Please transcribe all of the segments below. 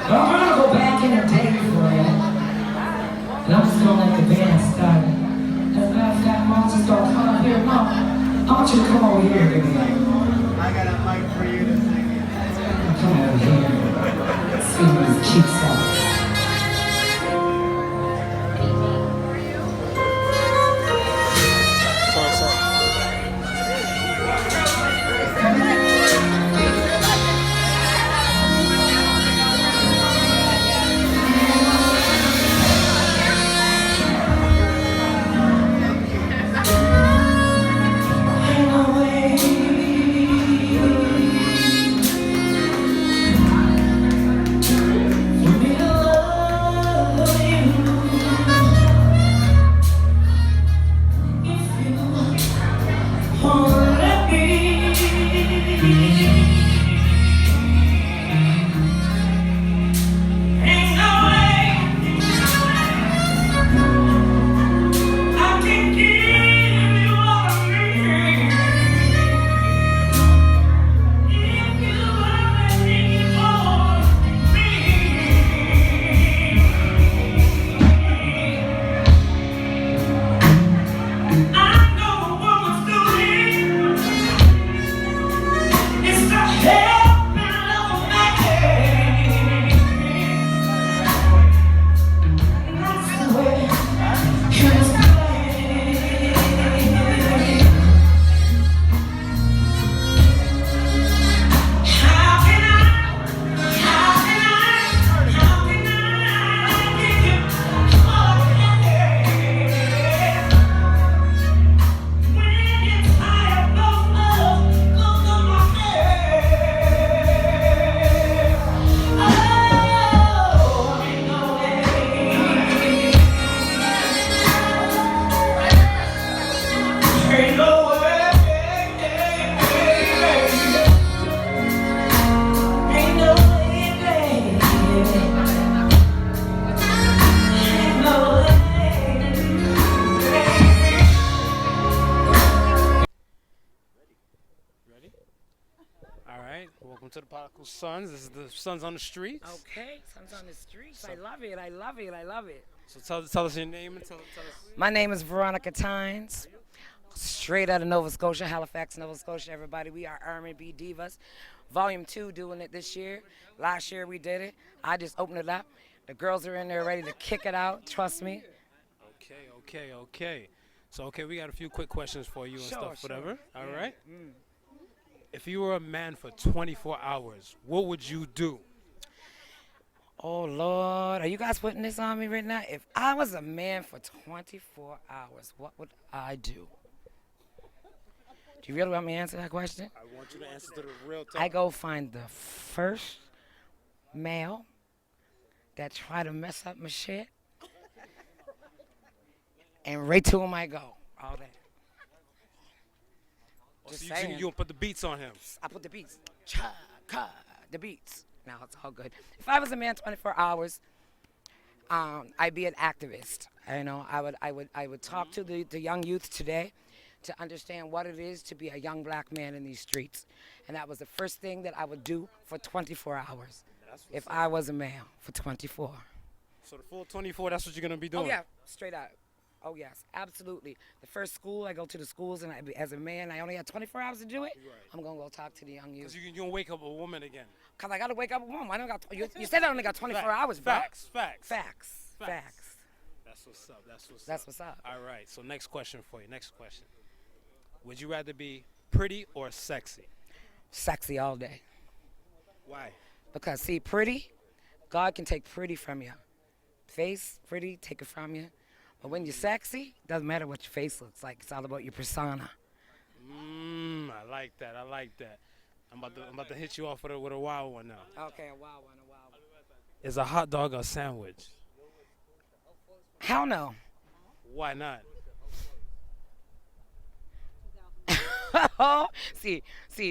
But I'm gonna go back in the day for you. And I'm just gonna let the band start. As a matter of fact, Mom just gonna come up here. Mom, I want you to come over here with me. I got a mic for you to sing it. Come over here. See where his cheeks are. Welcome to the Podical Sons. This is the Sons on the Streets. Okay, Sons on the Streets. I love it. I love it. I love it. So tell us your name and tell us. My name is Veronica Tynes. Straight out of Nova Scotia, Halifax, Nova Scotia, everybody. We are RNB Divas. Volume 2 doing it this year. Last year we did it. I just opened it up. The girls are in there ready to kick it out. Trust me. Okay. So, we got a few quick questions for you and stuff, whatever. All right? If you were a man for 24 hours, what would you do? Oh, Lord. Are you guys putting this on me right now? If I was a man for 24 hours, what would I do? Do you really want me to answer that question? I want you to answer to the real talk. I go find the first male that try to mess up my shit, and right to him I go. All that. Just saying. You don't put the beats on him. I put the beats. The beats. Now it's all good. If I was a man 24 hours, I'd be an activist. You know, I would talk to the young youth today to understand what it is to be a young black man in these streets. And that was the first thing that I would do for 24 hours if I was a man for 24. So the full 24, that's what you're going to be doing? Oh, yeah, straight out. Oh, yes, absolutely. The first school, I go to the schools, and as a man, I only had 24 hours to do it. Right. I'm going to go talk to the young youth. Because you're going to wake up a woman again. Because I got to wake up a woman. I don't got. You said I only got 24 hours, bro. Facts. That's what's up. All right, so next question for you. Would you rather be pretty or sexy? Sexy all day. Why? Because, see, pretty, God can take pretty from you. Face, pretty, take it from you. But when you're sexy, doesn't matter what your face looks like. It's all about your persona. I like that. I'm about to hit you off with a wild one now. Okay, a wild one. Is a hot dog a sandwich? Hell no. Why not? see,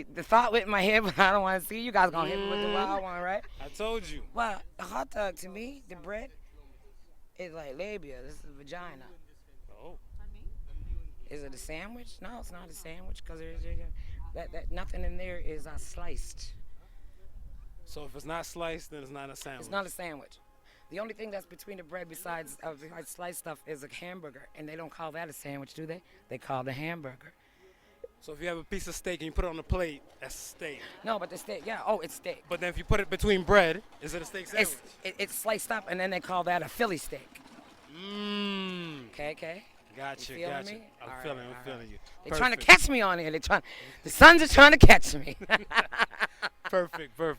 the thought went in my head, but I don't want to see. You guys gonna hit me with the wild one, right? I told you. Well, a hot dog to me, the bread, is like labia. This is vagina. Oh. Is it a sandwich? No, it's not a sandwich because there's that nothing in there is sliced. So if it's not sliced, then it's not a sandwich. It's not a sandwich. The only thing that's between the bread besides sliced stuff is a hamburger, and they don't call that a sandwich, do they? They call it a hamburger. So if you have a piece of steak and you put it on the plate, that's steak. No, but the steak, yeah, oh, it's steak. But then if you put it between bread, is it a steak sandwich? It's sliced up, and then they call that a Philly steak. Mmm. Okay. Gotcha. Me? I'm feeling you. They're trying to catch me on here. The Suns are trying to catch me. Perfect. Well,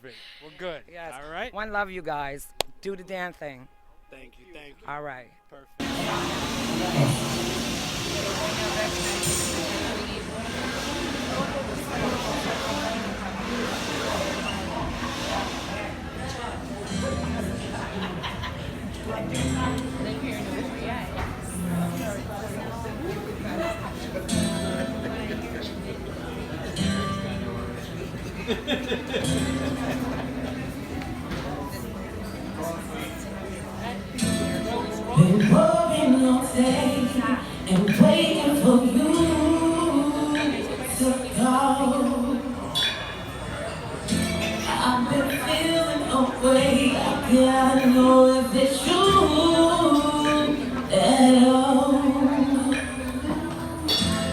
good. Yes. All right. One love, you guys. Do the damn thing. Thank you. All right. Perfect. Been working all day and waiting for you to call. I've been feeling away. I gotta know if it's true at all.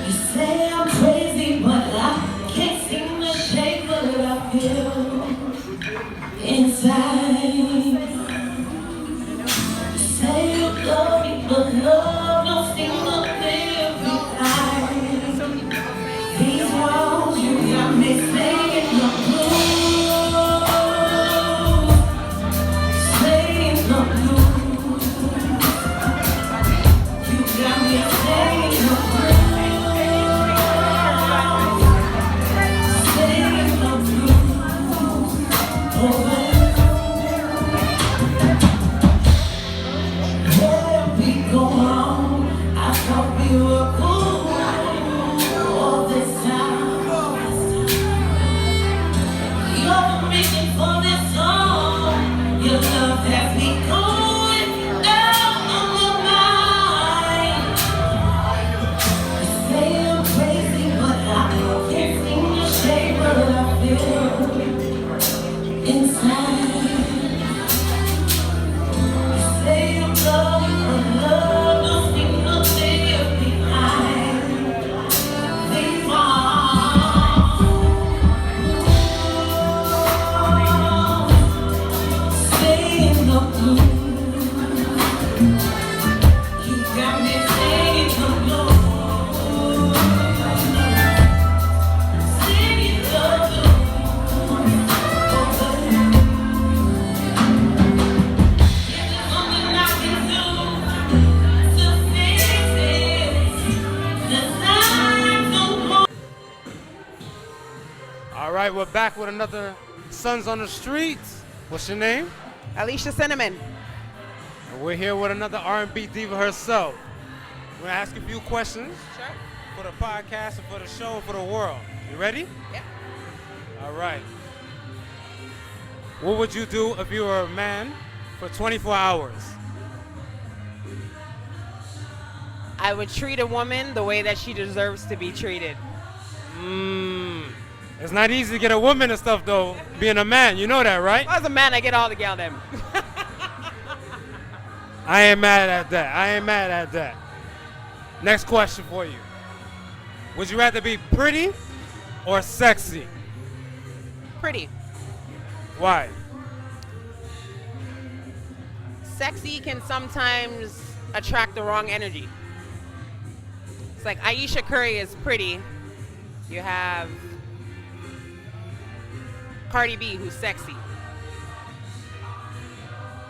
You say I'm crazy, but I can't seem to shake what I feel inside. Say you love me, but love don't seem to live behind. These walls you got me saying no blue, saying no blue. You got me saying no blue, saying no blue. Oh, go on. I thought we were cool all this time. You're the reason for this song. Your love has me going out of my mind. You say I'm crazy, but I can't seem to shake what I feel inside. You say you love me. We're back with another Sons on the Streets. What's your name? Alicia Cinnamon. And we're here with another R&B diva herself. We're gonna ask you a few questions. Sure. For the podcast and for the show and for the world. You ready? Yeah. All right. What would you do if you were a man for 24 hours? I would treat a woman the way that she deserves to be treated. It's not easy to get a woman and stuff, though, being a man. You know that, right? As a man, I get all the gal them. I ain't mad at that. Next question for you. Would you rather be pretty or sexy? Pretty. Why? Sexy can sometimes attract the wrong energy. It's like Aisha Curry is pretty. You have Cardi B, who's sexy.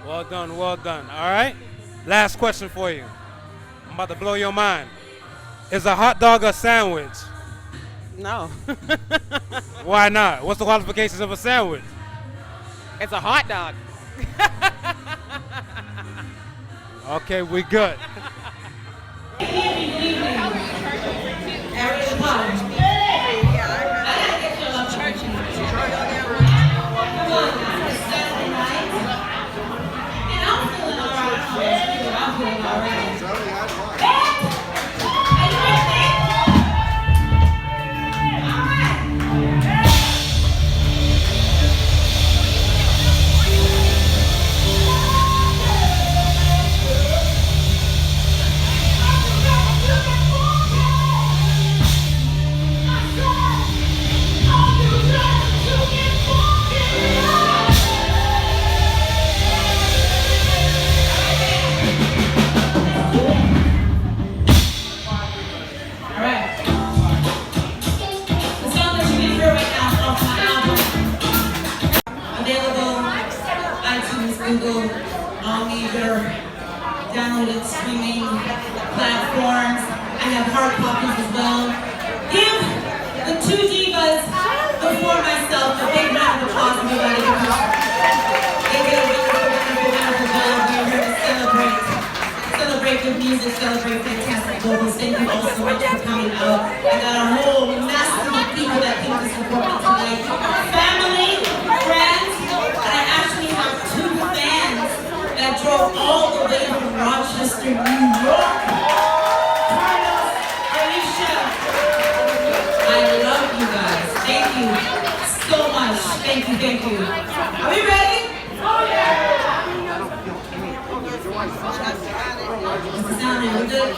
Well done. All right. Last question for you. I'm about to blow your mind. Is a hot dog a sandwich? No. Why not? What's the qualifications of a sandwich? It's a hot dog. Okay, we good. single all major downloaded streaming platforms. I have hard copies as well. Give the two divas before myself a big round of applause, everybody, because they did a wonderful job. We're here to celebrate. Celebrate good music, celebrate fantastic vocals. Thank you all so much for coming out. I got a whole massive of people that came to support me tonight. Family, friends, and I actually have two fans that drove all the way from Rochester, New York. Carlos, Alicia, I love you guys. Thank you so much. Thank you, thank you. Are we ready? Oh yeah! Sounding good.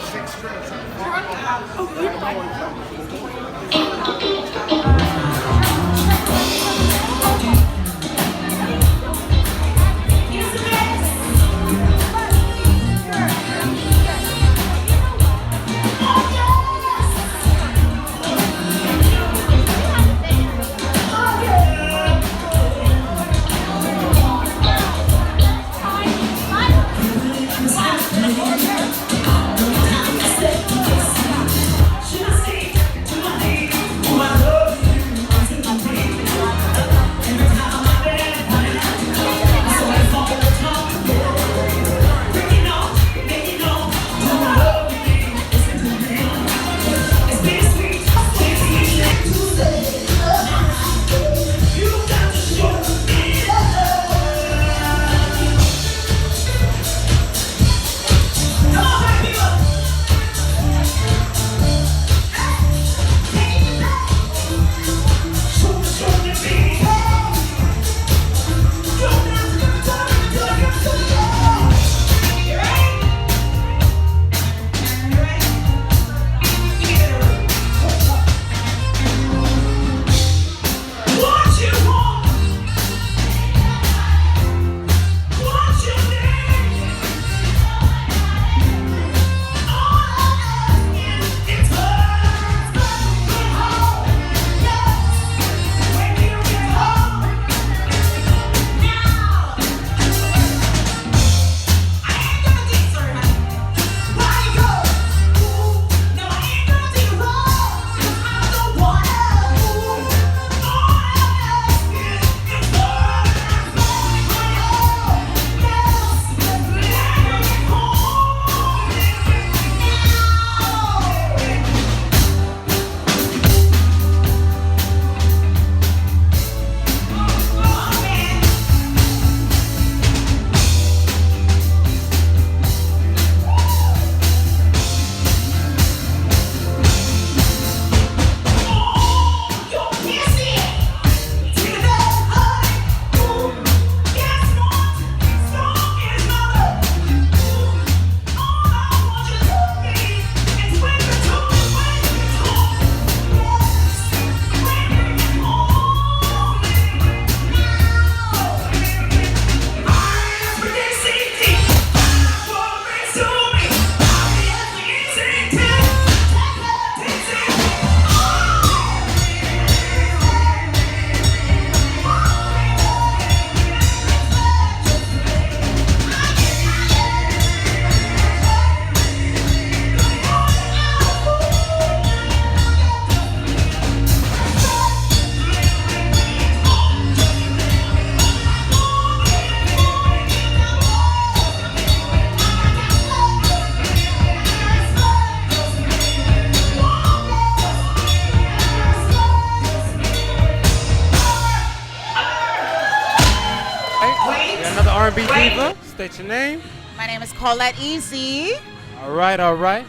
R&B diva, state your name. My name is Kolette Easy. All right, all right.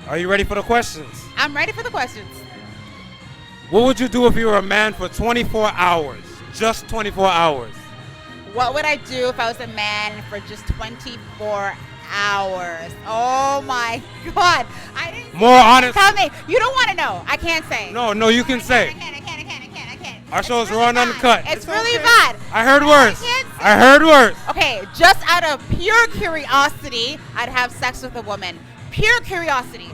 Are you ready for the questions? I'm ready for the questions. What would you do if you were a man for 24 hours? Just 24 hours. What would I do if I was a man for just 24 hours? Oh my God. I didn't More honest. tell me. You don't want to know. I can't say. No, you can say. I can't. Our show is raw and uncut. It's really bad. I heard worse. I heard worse. Okay, just out of pure curiosity, I'd have sex with a woman. Pure curiosity.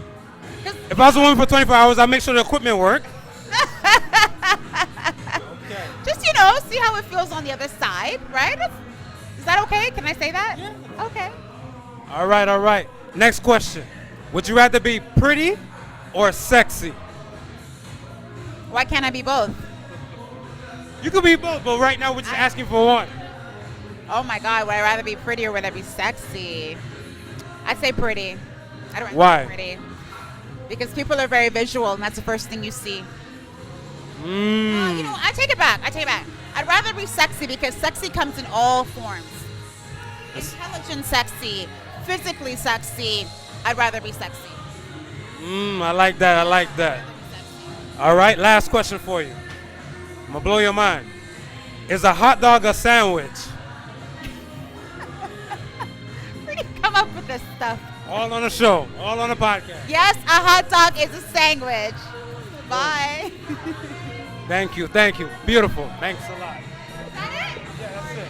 If I was a woman for 24 hours, I'd make sure the equipment worked. Just, see how it feels on the other side, right? Is that okay? Can I say that? Yeah. Okay. All right. Next question. Would you rather be pretty or sexy? Why can't I be both? You could be both, but right now we're just asking for one. Oh my God, would I rather be pretty or would I be sexy? I'd say pretty. I'd rather Why? be pretty. Because people are very visual and that's the first thing you see. You know, I take it back. I'd rather be sexy because sexy comes in all forms. Intelligent sexy, physically sexy. I'd rather be sexy. I like that. All right, last question for you. I'm gonna blow your mind. Is a hot dog a sandwich? Where do you come up with this stuff? All on the show, all on the podcast. Yes, a hot dog is a sandwich. Bye. Thank you. Beautiful. Thanks a lot. Is that it? Yeah, that's it.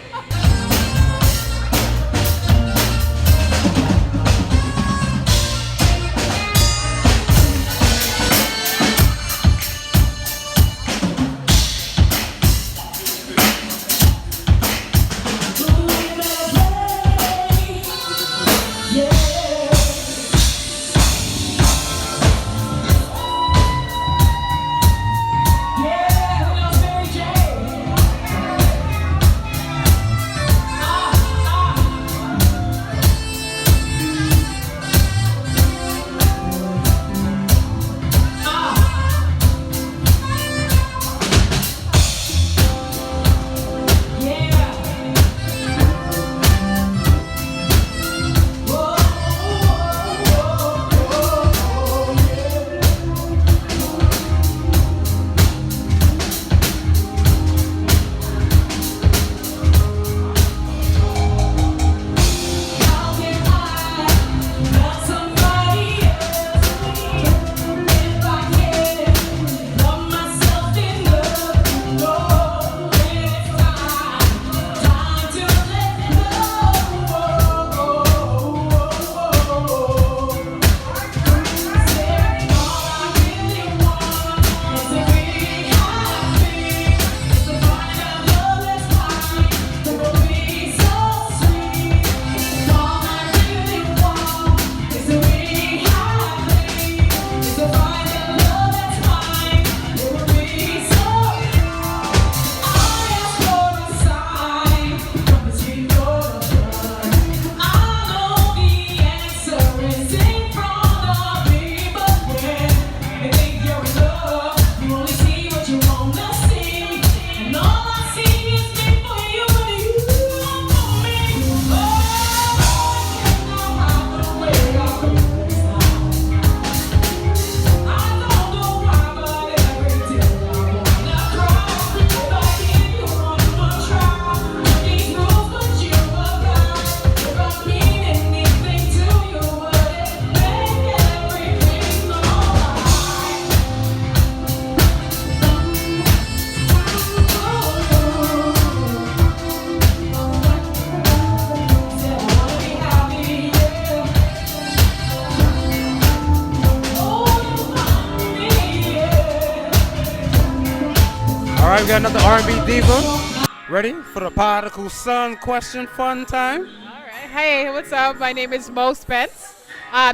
All right, we got another R&B diva. Ready for the Podical Son question fun time? All right. Hey, what's up? My name is Mo Spence.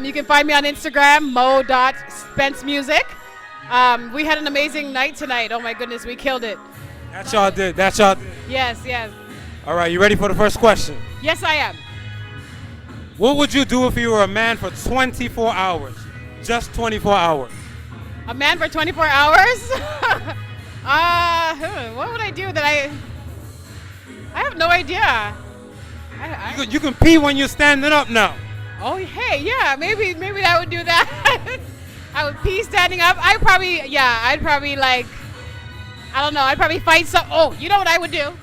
You can find me on Instagram, mo.spencemusic. We had an amazing night tonight. Oh my goodness, we killed it. That y'all did. Yes. All right, you ready for the first question? Yes, I am. What would you do if you were a man for 24 hours? Just 24 hours. A man for 24 hours? What would I do that I have no idea. You can pee when you're standing up now. Oh, hey, yeah, maybe I would do that. I would pee standing up. I'd probably fight some. Oh, you know what I would do?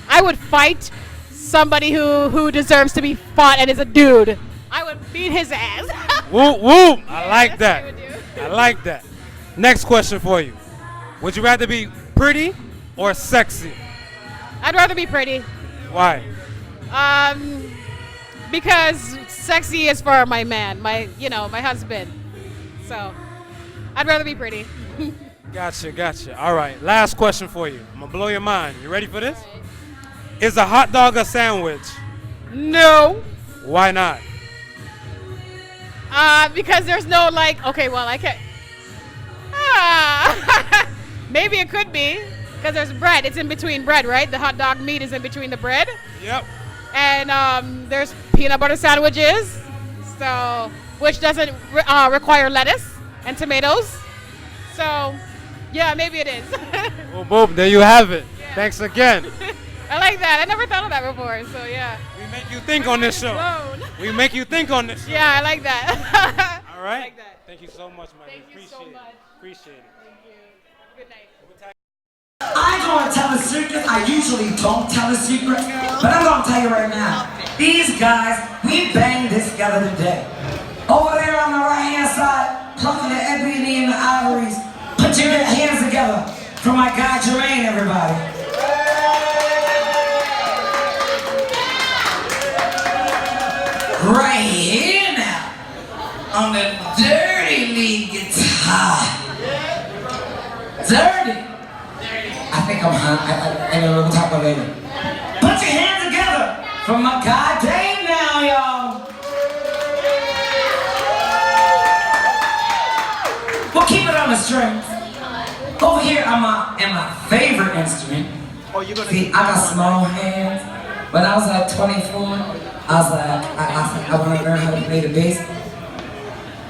I would fight somebody who deserves to be fought and is a dude. I would beat his ass. Woo, woo. I like that's what I that. would do. I like that. Next question for you. Would you rather be pretty or sexy? I'd rather be pretty. Why? Because sexy is for my man, my husband. So, I'd rather be pretty. Gotcha. All right, last question for you. I'm gonna blow your mind. You ready for this? Is a hot dog a sandwich? No. Why not? Because there's no like. Okay, well I can't. Maybe it could be because there's bread. It's in between bread, right? The hot dog meat is in between the bread. Yep. And there's peanut butter sandwiches, so which doesn't require lettuce and tomatoes. So, yeah, maybe it is. Boom, boom. There you have it. Yeah. Thanks again. I like that. I never thought of that before. So yeah. We make you think on this show. Blown. We make you think on this show. Yeah, I like that. All right. I like that. Thank you so much, Mike. Thank you so Appreciate much. it. Appreciate it. Thank you. Good night. I ain't gonna tell a secret. I usually don't tell a secret, but I'm gonna tell you right now. These guys, we banged this together today. Over there on the right hand side, plucking the ebony and the ivories. Put your hands together for my guy Jermaine, everybody. Right here now, on the dirty lead guitar. Dirty. I think I'm hot. I know we'll talk about it later. Put your hands together for my guy Dave now, y'all. We'll keep it on the strings. Over here on my favorite instrument. See, I got small hands. When I was like 24, I was like, I want to learn how to play the bass.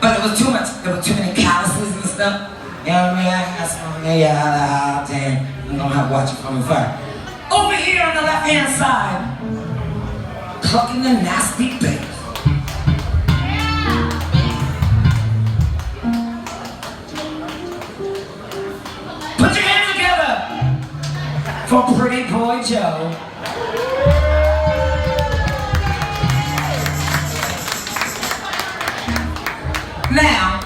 But it was too much. There were too many calluses and stuff. You know what I mean? I got small hands. Yeah, damn. I'm gonna have to watch it from afar. Over here on the left hand side, plucking the nasty bass. Put your hands together for Pretty Boy Joe. Now,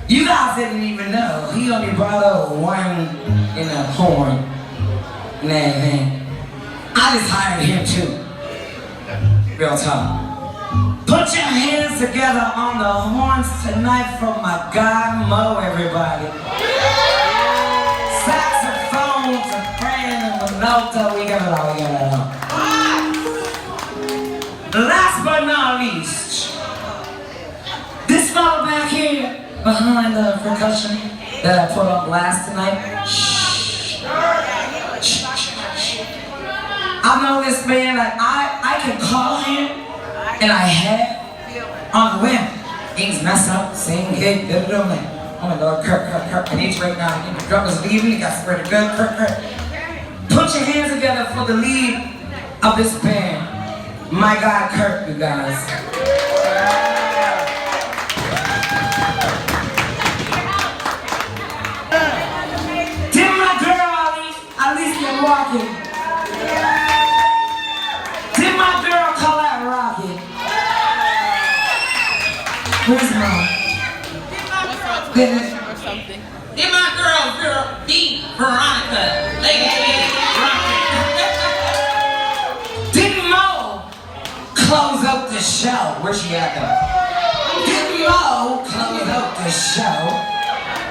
you guys didn't even know he only brought over one in a horn and everything. I just hired him too. Real talk. Put your hands together on the horns tonight for my guy Mo, everybody. Saxophone, soprano, Minolta, we got it all, we got it all. Last but not least, this fellow back here behind the percussion that I put on blast tonight. Shh. I know this man, like I can call him, and I have on the whim. Things mess up, sing, hit, man. Oh my Lord, Kirk, and he's right now. The drummer's leaving, he got spread a gun, Kirk. Put your hands together for the lead of this band. My guy, Kirk, you guys. Did my girl, Alicia walking? Did my girl Kolette rocking? Where's mom? Or something. Did my girl Veronica Did Mo close up the show? Where's she at though? Did Mo close up the show?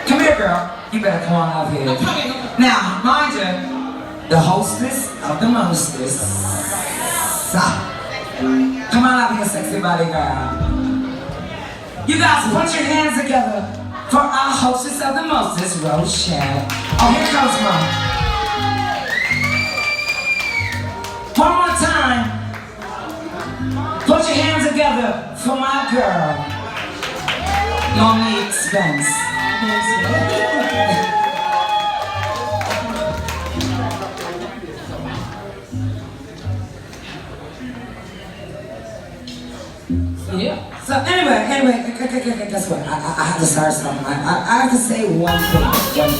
Come here, girl. You better come on up here. Now, mind you, the hostess of the mostest. Come on up here, sexy body girl. You guys put your hands together for our hostess of the mostest, Rochelle. Oh, here comes Mom. One more time. Put your hands together for my girl, Monique Spence. Yeah. So anyway, guess what? I have to start something. I have to say one thing.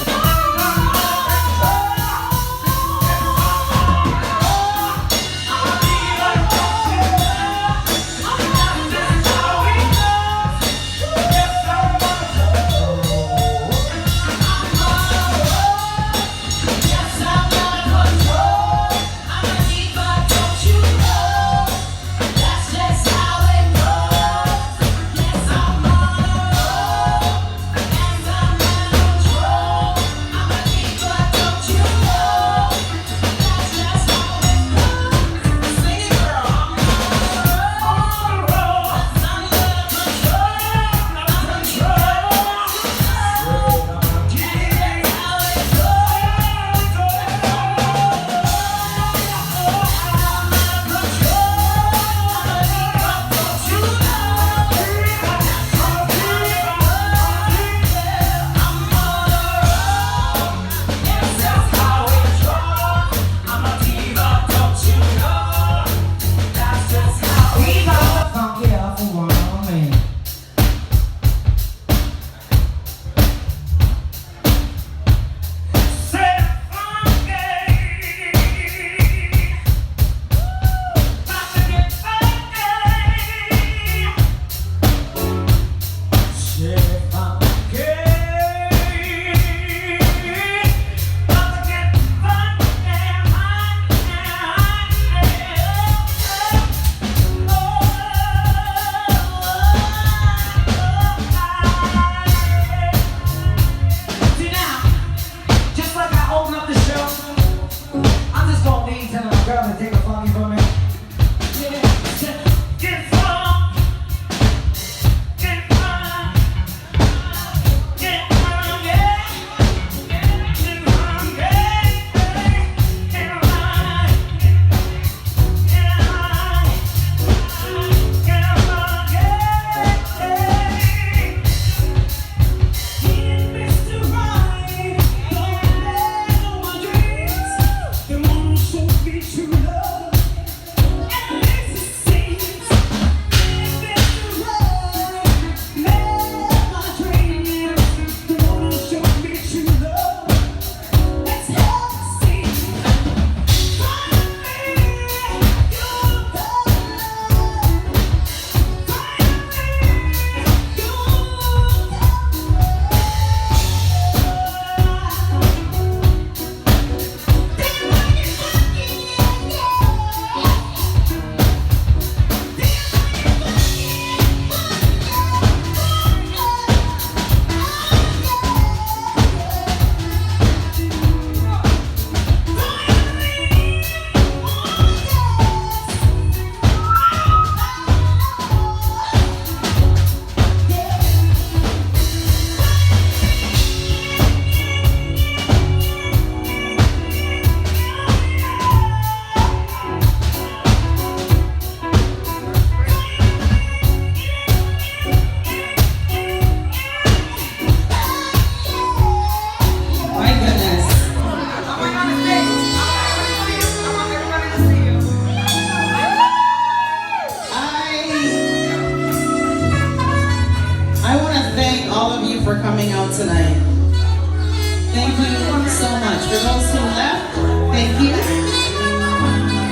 you so much. For those who left, thank you.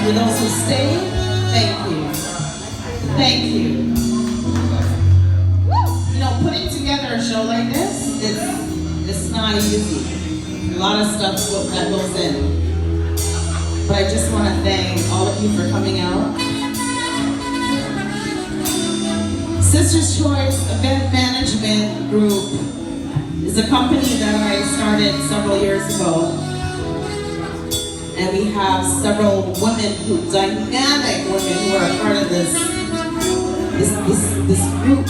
For those who stayed, thank you. Thank you. You know, putting together a show like this, it's not easy. A lot of stuff that goes in. But I just want to thank all of you for coming out. Sister's Choice Event Management Group is a company that I started several years ago. And we have several women, dynamic women who are part of this group.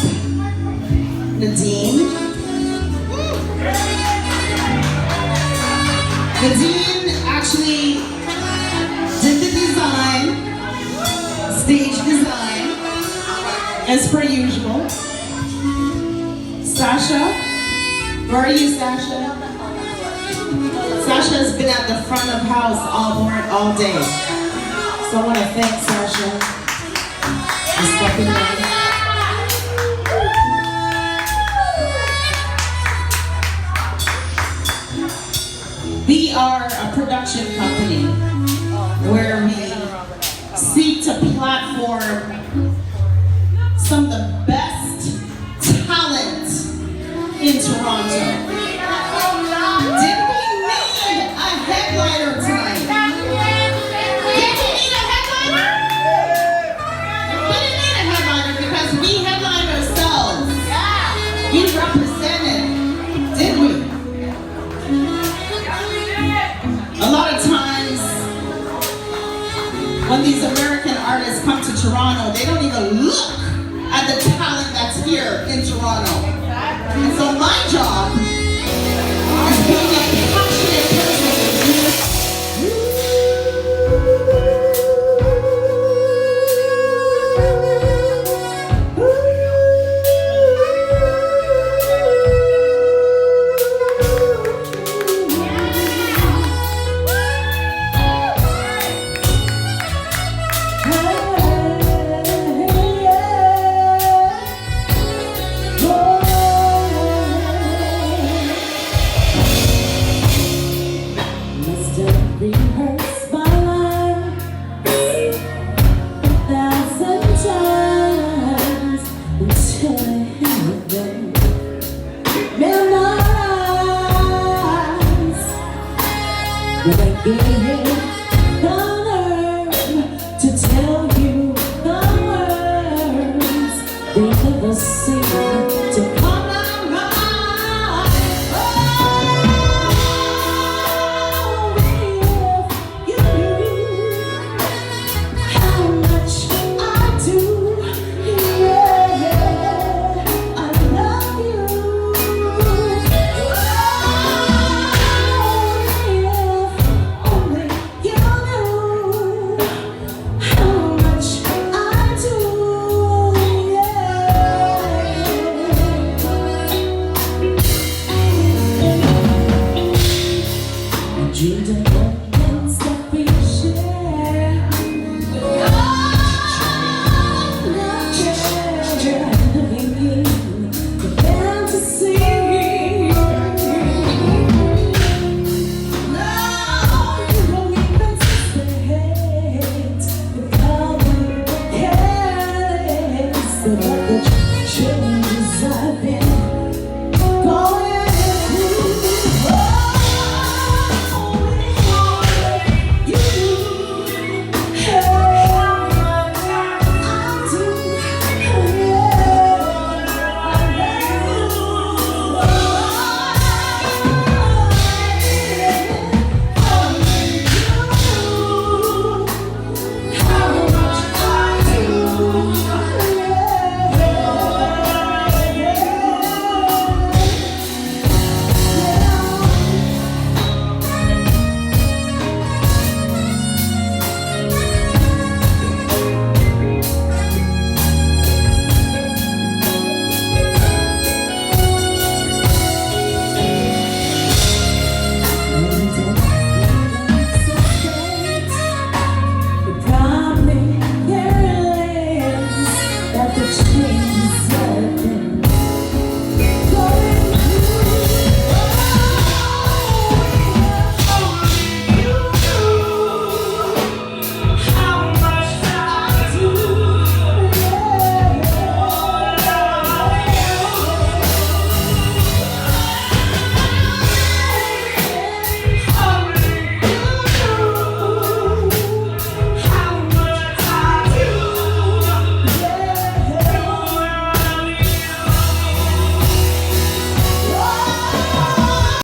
Nadine actually did the design, stage design, as per usual. Sasha, where are you, Sasha? Sasha has been at the front of house all day. So I want to thank Sasha for stepping in. We are a production company where we seek to platform some of the best talent in Toronto. Did we need a headliner tonight? Did we need a headliner? We didn't need a headliner because we headlined ourselves. We represented, did we? A lot of times, when these American artists come to Toronto, they don't even look at the talent that's here in Toronto.